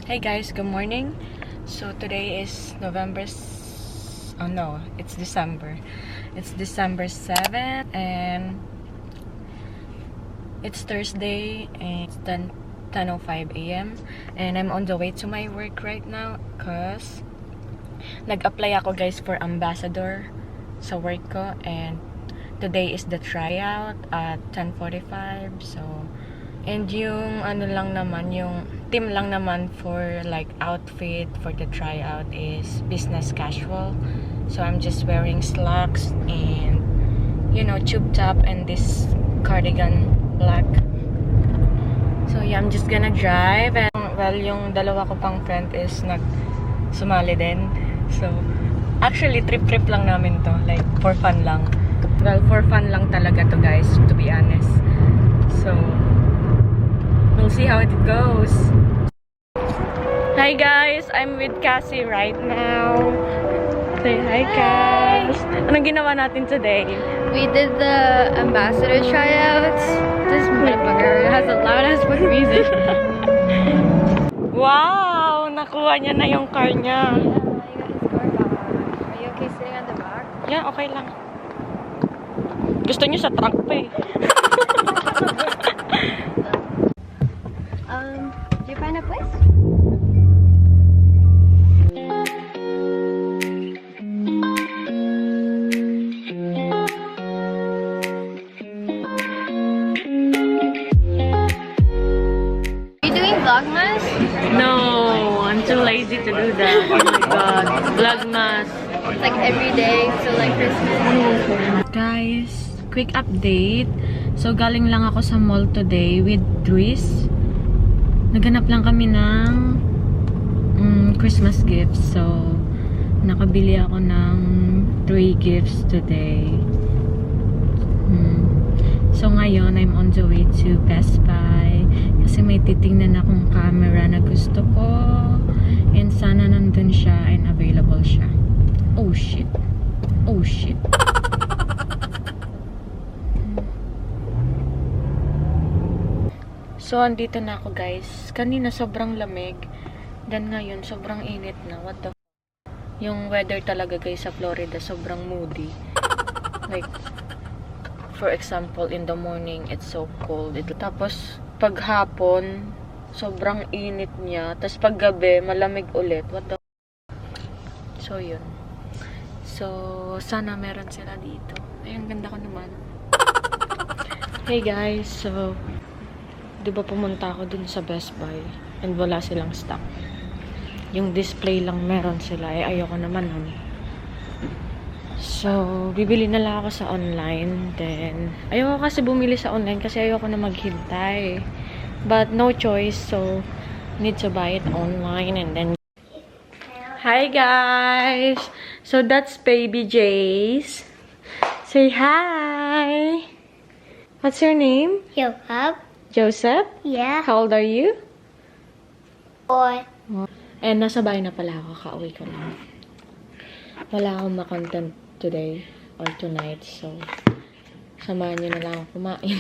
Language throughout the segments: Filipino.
Hey guys, good morning. So today is it's December. It's December 7th and it's Thursday and it's 10:05 a.m. and I'm on the way to my work right now cause nag-apply ako guys for ambassador sa work ko, and today is the tryout at 10:45. So and yung yung team lang naman for like outfit for the tryout is business casual. So I'm just wearing slacks and tube top and this cardigan black. So yeah, I'm just gonna drive, and well, yung dalawa ko pang friend is sumali din. So actually trip lang namin to, like for fun lang. Well, for fun lang talaga to guys, to be honest. So we'll see how it goes. Hi guys, I'm with Cassie right now. Say hi, Cass. Anong ginawa natin today? We did the ambassador tryouts. This motherfucker has a loud ass fucking music. Wow! Nakuha niya na yung car niya. Yeah, you got his car back. Are you okay sitting on the back? Yeah, okay lang. Gusto niyo sa trunk pa eh. Do you find a place? Are you doing Vlogmas? No, I'm too lazy to do that. Oh my god. Vlogmas. It's like every day, so like Christmas. Guys, quick update. So, galing lang ako sa mall today with Dries. Naghanap lang kami ng Christmas gifts. So, nakabili ako ng 3 gifts today. So, ngayon, I'm on the way to Best Buy. Kasi may titingnan akong camera na gusto ko. And sana nandun siya and available siya. Oh, shit. Oh, shit. So, andito na ako guys. Kanina sobrang lamig. Then ngayon, sobrang init na. What the f***? Yung weather talaga guys sa Florida, sobrang moody. Like, for example, in the morning, it's so cold. Tapos, pag hapon, sobrang init niya. Tapos pag gabi, malamig ulit. What the f***? So, yun. So, sana meron sila dito. Ay, ang ganda ko naman. Hey guys, so diba pumunta ako dun sa Best Buy and wala silang stock. Yung display lang meron sila, eh ayoko naman nun. So, bibili na lang ako sa online. Then, ayoko kasi bumili sa online kasi ayoko na maghintay. But no choice, so need to buy it online. And then hi guys! So that's baby Jace. Say hi! What's your name? Yo, Joseph? Yeah. How old are you? Boy. And nasa bahay na pala ako. Kauwi ko lang. Wala akong ma-content today or tonight. So, samahan nyo na lang ako kumain.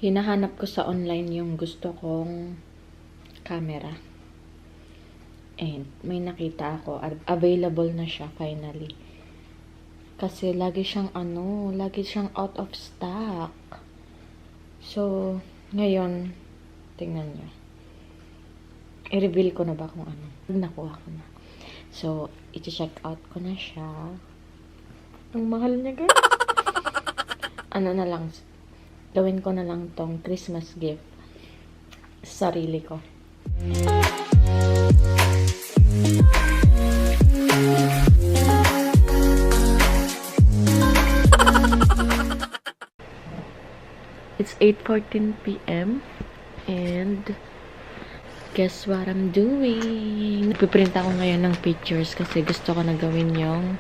Hinahanap ko sa online yung gusto kong camera. And may nakita ako. Available na siya finally. Kasi lagi siyang out of stock. So, ngayon, tingnan niyo. I-reveal ko na ba kung ano. Nakuha ko na. So, i-check out ko na siya. Ang mahal niya guys. Ano na lang, gawin ko na lang tong Christmas gift sa sarili ko. It's 8:14 p.m. and guess what I'm doing? Nagpiprint ako ngayon ng pictures kasi gusto ko na gawin yung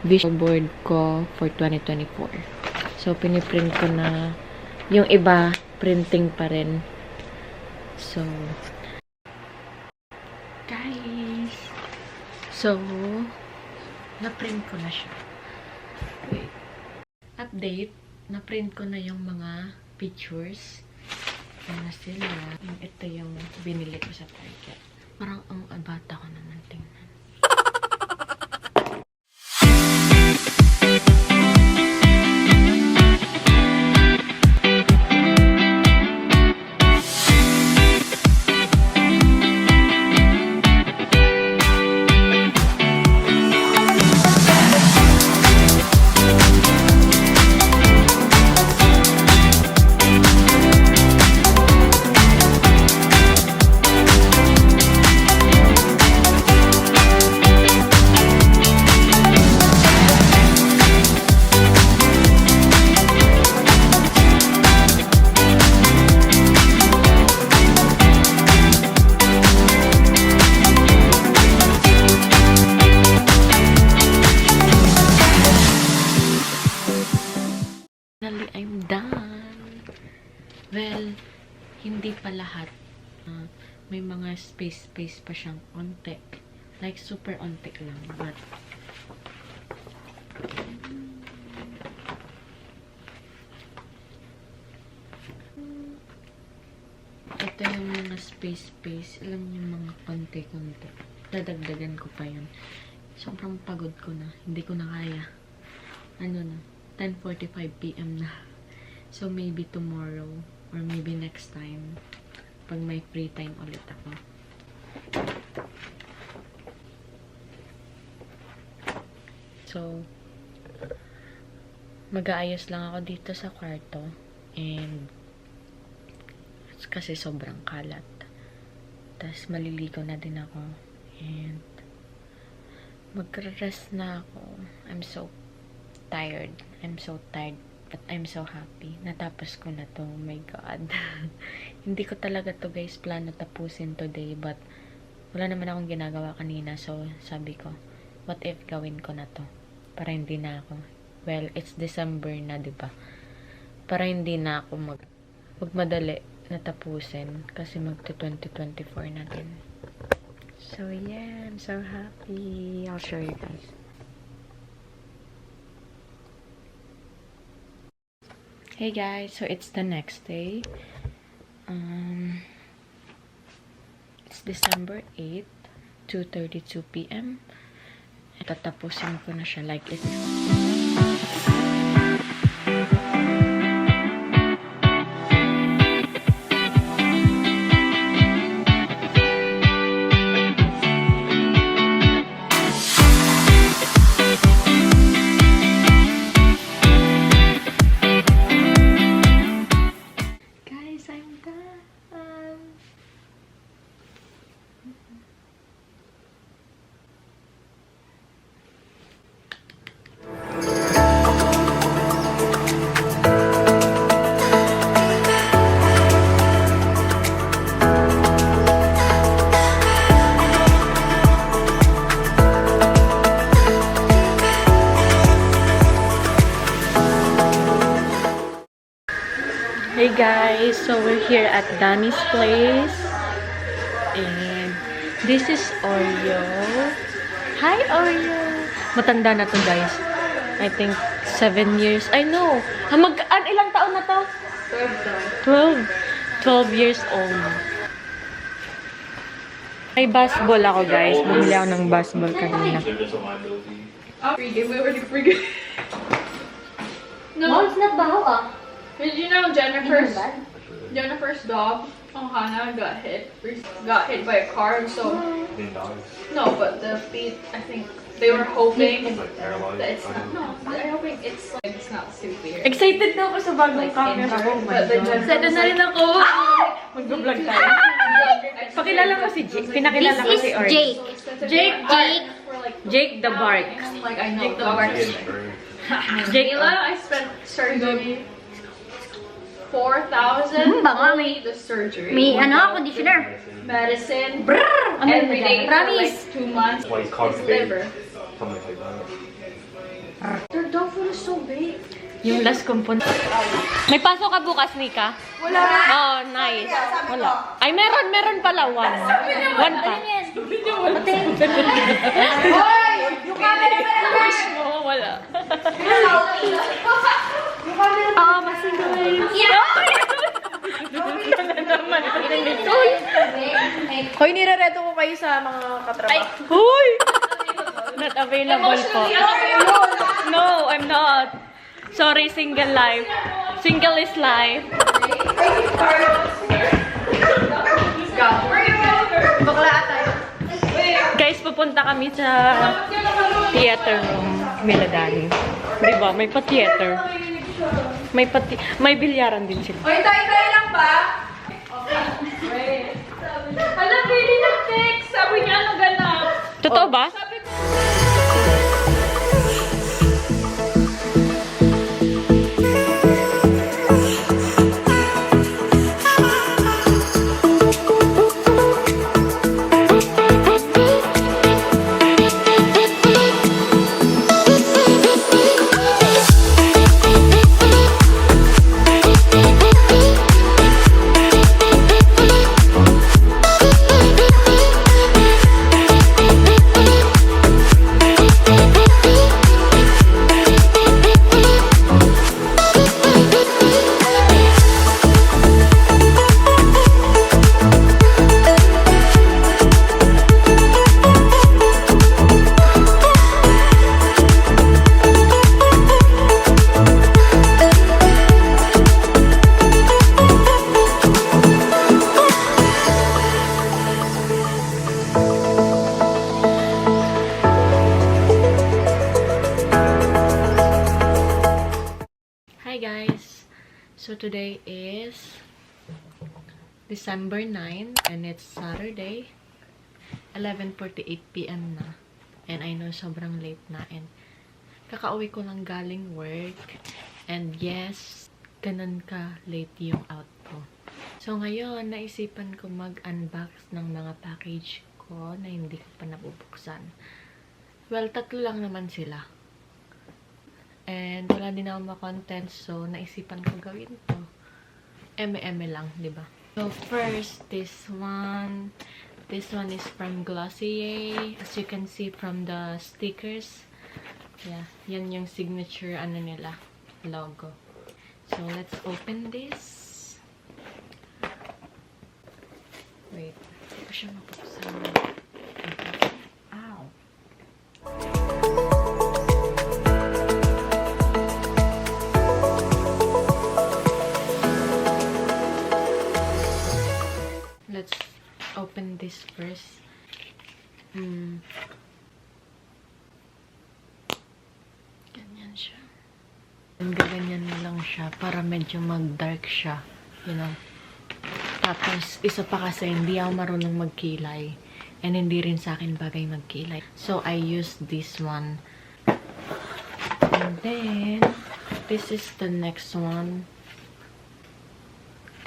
visual board ko for 2024. So, piniprint ko na. Yung iba, printing pa rin. So, guys. So, na-print ko na siya. Wait. Update. Na-print ko na yung mga pictures. Yan na sila. Ito yung binili ko sa Target. Parang ang bata ko naman tingnan. Finally, I'm done. Well, hindi pa lahat. May mga space pa siyang onte. Like, super onte lang. But, ito yung mga space. Alam niyo, mga konti-konti. Dadagdagan ko pa yun. Sobrang pagod ko na. Hindi ko na kaya. Ano na? 10:45 PM na. So, maybe tomorrow or maybe next time pag may free time ulit ako. So, mag-aayos lang ako dito sa kwarto and kasi sobrang kalat. Tapos, maliligo na din ako and magre-rest na ako. I'm so tired, but I'm so happy. Natapos ko na to. Oh my God. Hindi ko talaga to, guys, plano tapusin today, but wala naman akong ginagawa kanina. So, sabi ko, what if gawin ko na to? Para hindi na ako. Well, it's December na, diba? Para hindi na ako magmadali na tapusin. Kasi magto-2024 na din. So, yeah. I'm so happy. I'll show you guys. Hey guys, so it's the next day. It's December 8, 2:32 PM. Tatapusin ko na siya like it's Hey guys, so we're here at Danny's place and this is Oreo. Hi Oreo! Matanda na to, guys. I think 7 years. I know. Ilang taon na to? 12 years old. May basketball ako, guys. Bumili ako ng basketball kanina. No, it's not baho. Did you know Jennifer's dog, Hannah, got hit by a car, and so no, but the feet, I think they were hoping that it's not. No, they're hoping it's not severe. Excited na ako sa bagong camera. Oh my God. Excited na rin ako. Mag-vlog tayo. Pakilala ko si Jake. Pinakilala ko si Oreo. Jake the Bark. Like, I know the bark. Jayla, I spent surgery 4,000 only the surgery. May conditioner. Medicine. Brrr! Every day for Promise. like 2 months. Why he's called His big. liver. Something like that. Their dog food is so big. Yung last kong punta. May pasok ka bukas, Nika? Wala. Oh, nice. Wala. Ay, meron pala. One pa. Hoy! Yung camera Oo, wala. Yung camera Ah, masigay. Wala naman. Hoy, nire-reto ko kayo sa mga katrabaho. Huy! Not available po. No, I'm not. Sorry, single life. Single is life. Bakla tayo. Guys, pupunta kami sa theater room, Miladani. Di ba? May pa-theater. May bilyaran din sila. Hoy, tayo lang ba? Alam, Billy nag-text. Sabi niya, ano ganap? Totoo ba? Sabi ko, Hi guys! So today is December 9 and it's Saturday. 11:48 PM na. And I know sobrang late na and kakauwi ko lang galing work. And yes, ganun ka late yung out ko. So ngayon, naisipan ko mag-unbox ng mga package ko na hindi ko pa nabubuksan. Well, 3 lang naman sila. And wala din ako ma-content, so naisipan ko gawin to. Eme-eme lang, di ba? So first, this one. This one is from Glossier. As you can see from the stickers. Yeah, yan yung signature ano nila, logo. So let's open this. Wait, hindi ko siya mapapasama. Ow! Let's open this first. Ganyan siya. Ganyan na lang siya para medyo mag-dark siya. You know? Tapos, isa pa kasi, hindi ako marunong magkilay. And hindi rin sa akin bagay magkilay. So, I used this one. And then, this is the next one.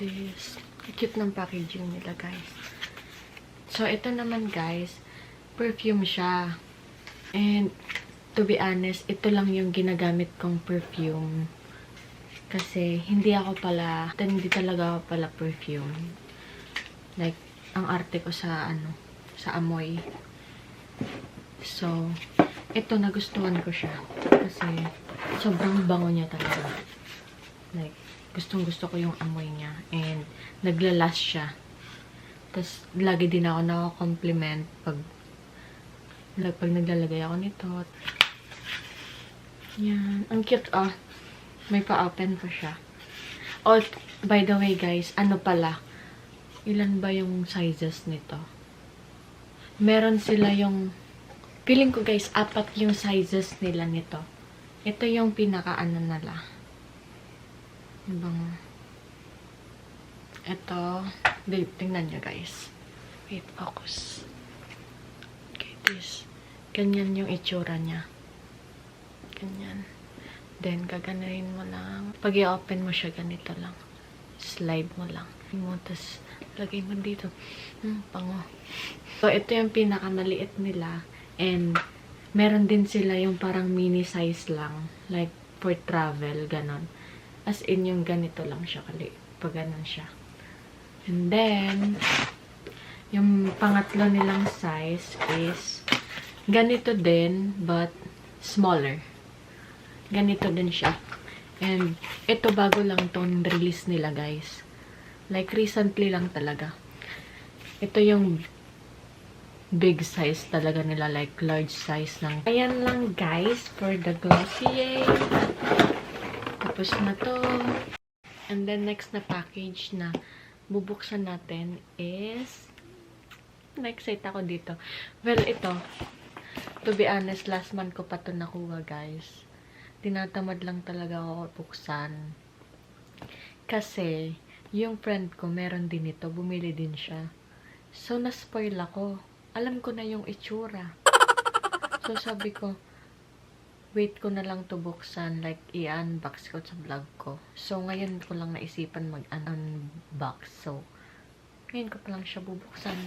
This. Cute ng packaging nila, guys. So, ito naman, guys. Perfume siya. And, to be honest, ito lang yung ginagamit kong perfume. Kasi, hindi talaga ako pala perfume. Like, ang arte ko sa, sa amoy. So, ito, nagustuhan ko siya. Kasi, sobrang bango niya talaga. Like, gustong-gusto ko yung amoy niya. And, naglalast siya. Tapos, lagi din ako nakakompliment pag naglalagay ako nito. Yan. Ang cute, oh. May pa-open pa siya. Oh, by the way, guys, ano pala? Ilan ba yung sizes nito? Meron sila yung... Feeling ko, guys, 4 yung sizes nila nito. Ito yung pinaka-ano nila. Ibang... Ito. Tingnan nyo, guys. Wait, focus. Okay, this. Ganyan yung itsura niya. Ganyan. Then, gaganahin mo lang. Pag i-open mo siya, ganito lang. Slide mo lang. Tapos, lagay mo dito. Pango. So, ito yung pinakamaliit nila. And, Meron din sila yung parang mini size lang. Like, for travel, ganon. As in, yung ganito lang siya. Pag ganon siya. And then, yung pangatlo nilang size is ganito din, but smaller. Ganito din siya. And, ito bago lang tong release nila, guys. Like, recently lang talaga. Ito yung big size talaga nila, like large size lang. Ayan lang, guys, for the Glossier. Tapos na to. And then, next na package na bubuksan natin is, na-excite ako dito. Well, ito, to be honest, last month ko pa to nakuha, guys. Tinatamad lang talaga ako buksan. Kasi, yung friend ko, meron din ito. Bumili din siya. So, na-spoil ako. Alam ko na yung itsura. So, sabi ko, wait ko na lang to buksan. Like, i-unbox ko sa vlog ko. So, ngayon ko lang naisipan mag-unbox. So, ngayon ko pa lang siya bubuksan.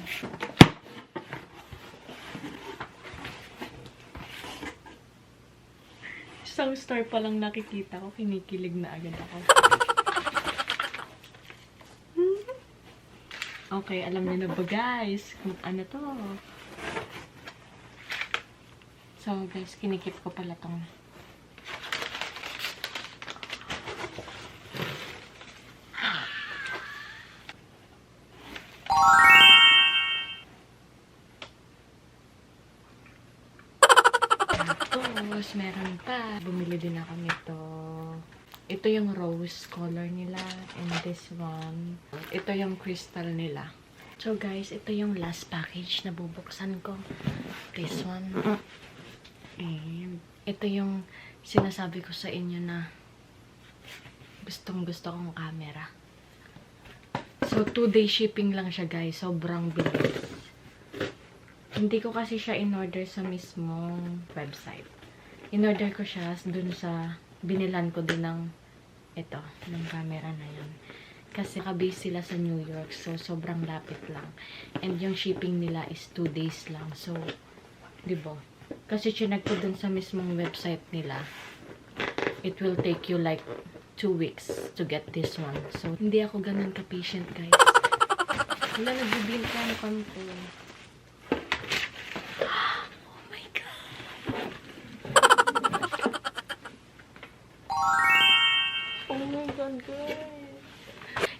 Isang star pa lang nakikita ko, kinikilig na agad ako. Okay, alam niyo na ba, guys, kung ano to? So, guys, kinikip ko pala tong tapos, meron pa. Bumili din ako nito. Ito yung rose color nila. And this one. Ito yung crystal nila. So, guys, ito yung last package na bubuksan ko. This one. And ito yung sinasabi ko sa inyo na gustong-gusto kong camera. So, 2-day shipping lang siya, guys. Sobrang bilis. Hindi ko kasi siya in-order sa mismong website. In-order ko siya dun sa binilan ko din ng ito, ng camera na yun. Kasi nakabase sila sa New York. So, sobrang lapit lang. And yung shipping nila is 2 days lang. So, diba? Kasi chinag ko dun sa mismong website nila. It will take you like 2 weeks to get this one. So, hindi ako ganun ka-patient, guys. Wala, nagbibil ka ang kampo. Oh my God! Oh my God, guys!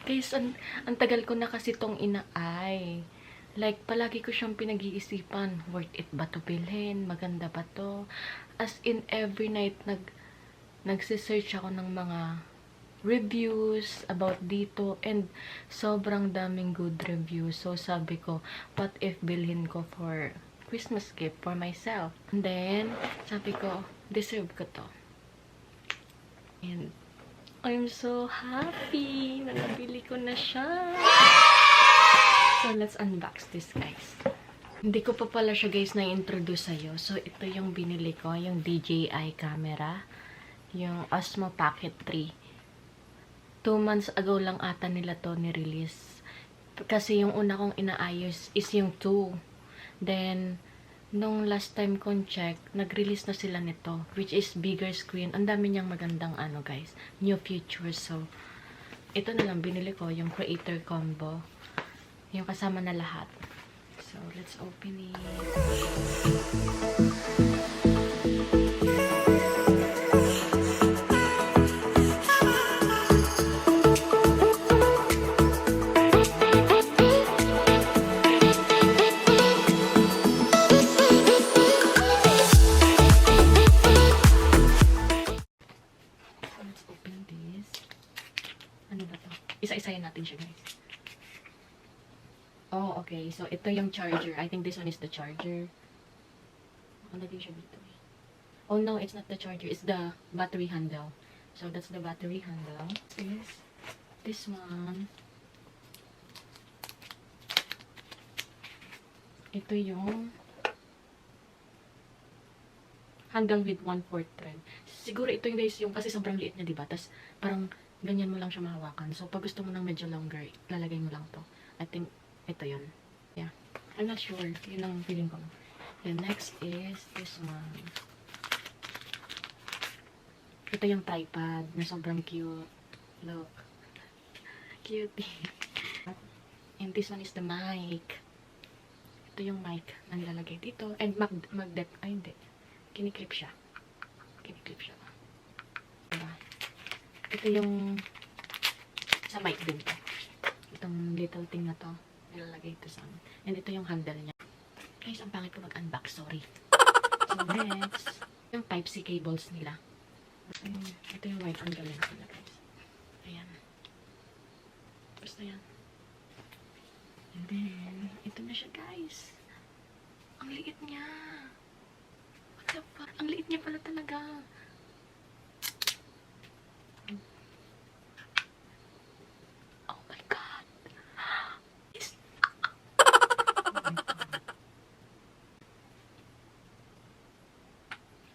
Guys, ang tagal ko na kasi tong inaay. Like, palagi ko siyang pinag-iisipan. Worth it ba to bilhin? Maganda ba to? As in, every night, nagsisearch ako ng mga reviews about dito. And, sobrang daming good reviews. So, sabi ko, what if bilhin ko for Christmas gift for myself? And then, sabi ko, deserve ko to. And, I'm so happy na nabili ko na siya. So, let's unbox this, guys. Hindi ko pa pala siya, guys, na-introduce sa'yo. So, ito yung binili ko, yung DJI camera. Yung Osmo Pocket 3. 2 months ago lang ata nila to ni-release. Kasi yung una kong inaayos is yung 2. Then, nung last time kong check, nag-release na sila nito, which is bigger screen. Ang dami niyang magandang ano, guys, new features. So, ito na lang binili ko, yung creator combo. Yung kasama na lahat. So, let's open it. Isa-isayin natin siya, guys. Oh, okay. So, ito yung charger. I think this one is the charger. Nakalagay siya dito. Oh, no. It's not the charger. It's the battery handle. So, that's the battery handle. This one. Ito yung handle with 1/4 thread. Siguro ito yung, guys, yung kasi sobrang liit niya, diba? Tapos, parang ganyan mo lang siya mahawakan. So, pag gusto mo ng medyo longer, lalagay mo lang to. I think, ito yun. Yeah. I'm not sure. Yun ang feeling ko. Then next is this one. Ito yung tripod na sobrang cute. Look. Cutie. And this one is the mic. Ito yung mic na nilalagay dito. And magnet. Ay, hindi. Kiniklip siya. Kiniklip siya. Diba? Ito yung sa mic din to. Itong little thing na to. Nilalagay ito sa amin. And ito yung handle niya. Guys, ang pangit ko mag-unbox. Sorry. So, next. Yung Type-C cables nila. Ayan. Ito yung white angle nila, guys. Ayan. Basta yan. And then, ito na siya, guys. Ang liit niya. What the fuck? Ang liit niya pala talaga. Oh my God. Yes. Oh my God.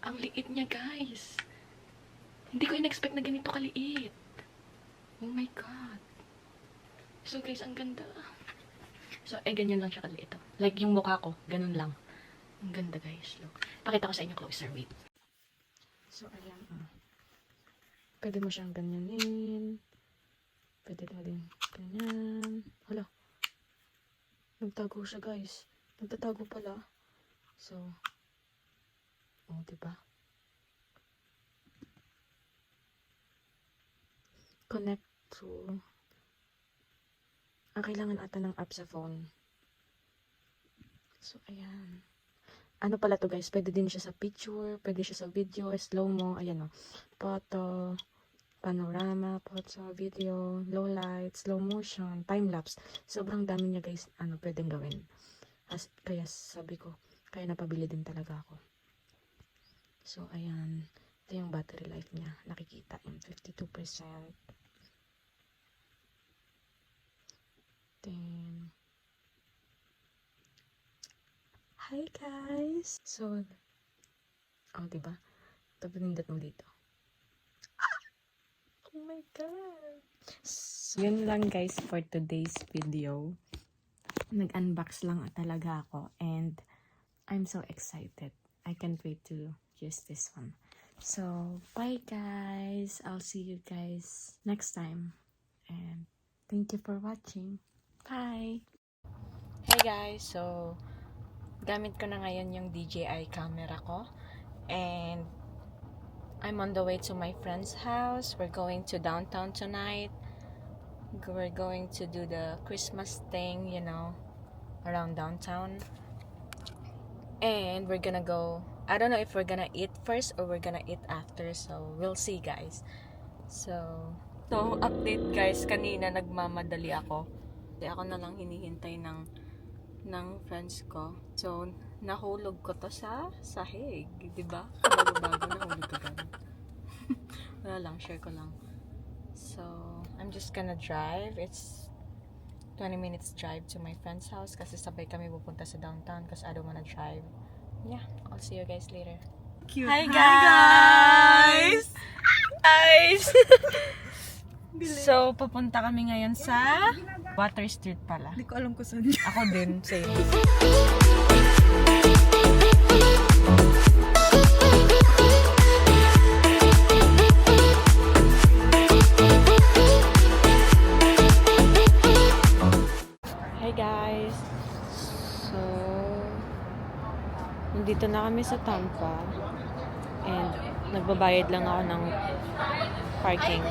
Ang liit niya, guys. Hindi ko in-expect na ganito kaliit. Oh my God. So, guys, ang ganda. So, ganyan lang siya kaliit. Like, yung mukha ko, ganun lang. Ang ganda, guys. Look. Pakita ko sa inyo closer. Wait. So, ayan. Pwede mo siyang ganyanin. Pwede na din ganyan. Hala. Nagtago siya, guys. Nagtatago pala. So, oh, diba? Connect to kailangan ata ng app sa phone. So, ayan. Ano pala to, guys? Pwede din siya sa picture, pwede siya sa video, slow-mo, ayan o. Photo, panorama, photo, video, low light, slow motion, time-lapse. Sobrang dami niya, guys, pwedeng gawin. Kaya sabi ko, kaya napabili din talaga ako. So, ayan. Ito yung battery life niya. Nakikita yung 52%. Then, hi guys! So, oh, diba? Ito pinindot mo dito. Oh my God! So, yun lang guys for today's video. Nag-unbox lang talaga ako and I'm so excited. I can't wait to use this one. So, bye guys! I'll see you guys next time. And thank you for watching. Bye! Hey guys! So, gamit ko na ngayon yung DJI camera ko. And, I'm on the way to my friend's house. We're going to downtown tonight. We're going to do the Christmas thing, you know, around downtown. And, we're gonna go, I don't know if we're gonna eat first or we're gonna eat after. So, we'll see guys. So, update guys. Kanina nagmamadali ako. Ako na lang hinihintay ng friends ko. So, nahulog ko to sa sahig. Diba? Bago-bago nahulog ko ganun. Wala lang, share ko lang. So, I'm just gonna drive. It's 20 minutes drive to my friend's house kasi sabay kami pupunta sa downtown kasi I don't wanna drive. Yeah, I'll see you guys later. Cute. Hi guys! Guys! So, pupunta kami ngayon sa Water Street pala. Hindi ko alam kung saan yun. Ako din, same. Hey guys! So, nandito na kami sa Tampa. And, nagbabayad lang ako ng parking.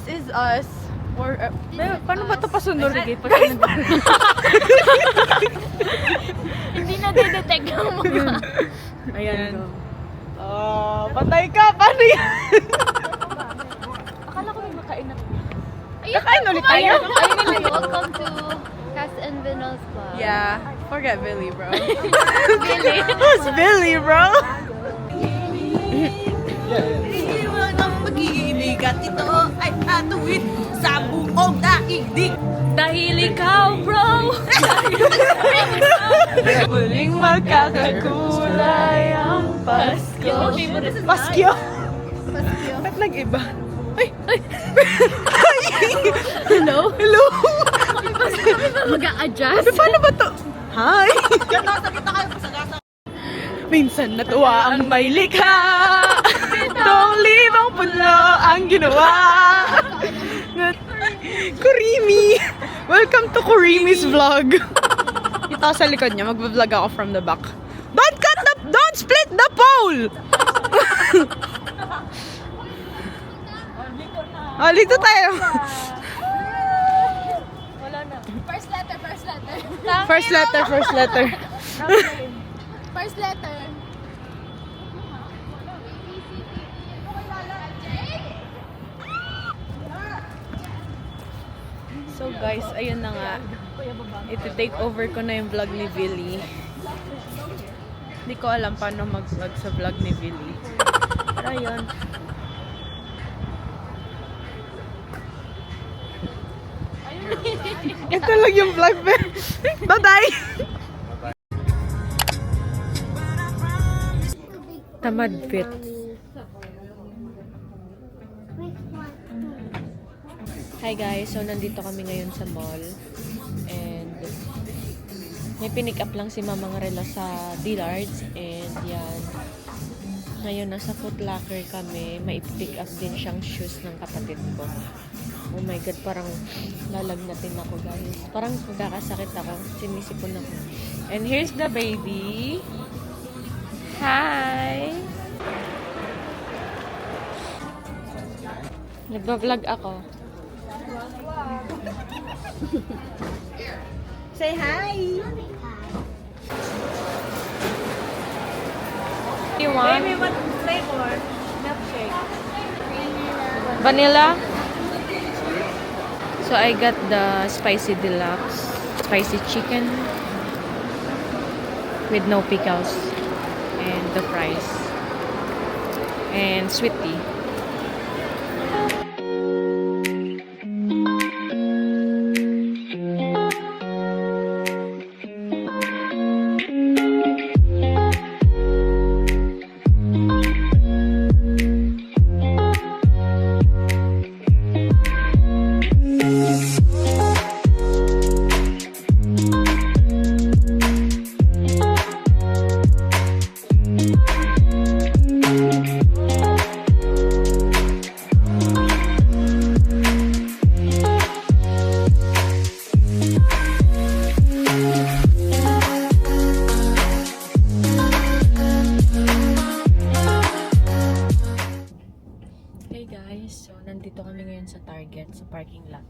is us. Or, paano ba ito pasunod? Guys, hindi na detect ang mga. Ayan. Oh, patay ka! Paano yan? Akala ko may makain na. Kakain ulit tayo? Welcome to Cass and Vinal's Club. Yeah. Forget Billy, bro. Billy. Who's Billy, bro? Dahil ikaw, bro! Muling magkakakulay ang Pasko. Paskyo? Ba't nag-iba? Ay! Hello? Hello! Mag-a-adjust. Paano ba to? Hi! Minsan natuwa ang may likha. Itong limang pulo ang ginawa. Kurimi! Welcome to Kurimi's vlog. Ito sa likod niya, mag-vlog ako from the back. Don't split the pole! Oh, dito tayo. First letter. First letter. First letter. So guys, ayun na nga. Ito-take over ko na yung vlog ni Billy. Hindi ko alam paano mag-vlog sa vlog ni Billy. Pero ayun. Ito lang yung vlog, be. Bye-bye! Tamad fit. Hi guys, so nandito kami ngayon sa mall. And may pinick up lang si Mama Ngarela sa Dillard's. And yan. Ngayon nasa Foot Locker kami. May pick up din siyang shoes ng kapatid ko. Oh my God, parang lalagnatin ako guys. Parang magkakasakit ako. Sinisipon ako. And here's the baby. Hi! Nagbablog ako. Say hi! You want? Baby, what flavor? Milkshake. Vanilla? So I got the spicy deluxe, spicy chicken with no pickles and the fries and sweet tea. Hey guys, so nandito kami ngayon sa Target, sa parking lot.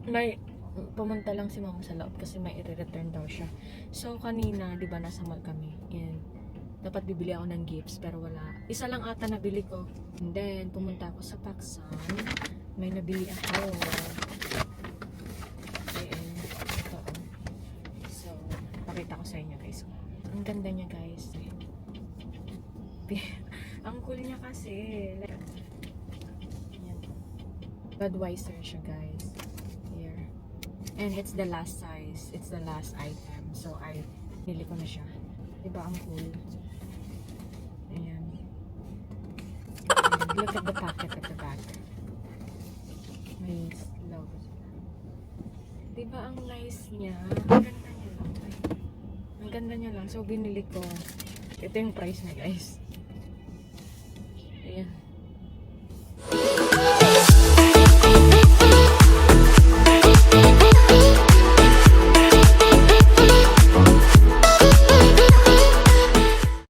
May pumunta lang si Mama sa loob kasi may i-return daw siya. So kanina, 'di ba, nasa mall kami. And dapat bibili ako ng gifts pero wala. Isa lang ata nabili ko. And then pumunta ako sa Paksan. May nabili ako. Ayan, ito. So, pakita ko sa inyo guys. Ang ganda niya guys. Ang cool niya kasi. Like, yan. Budweiser siya guys. Here. And it's the last size. It's the last item. So, nili ko na siya. Diba ang cool? Ayan. And look at the pocket at the back. May logo. Diba ang nice niya? Ang ganda niya lang. Ang ganda niya lang. So, binili ko. Ito yung price niya guys.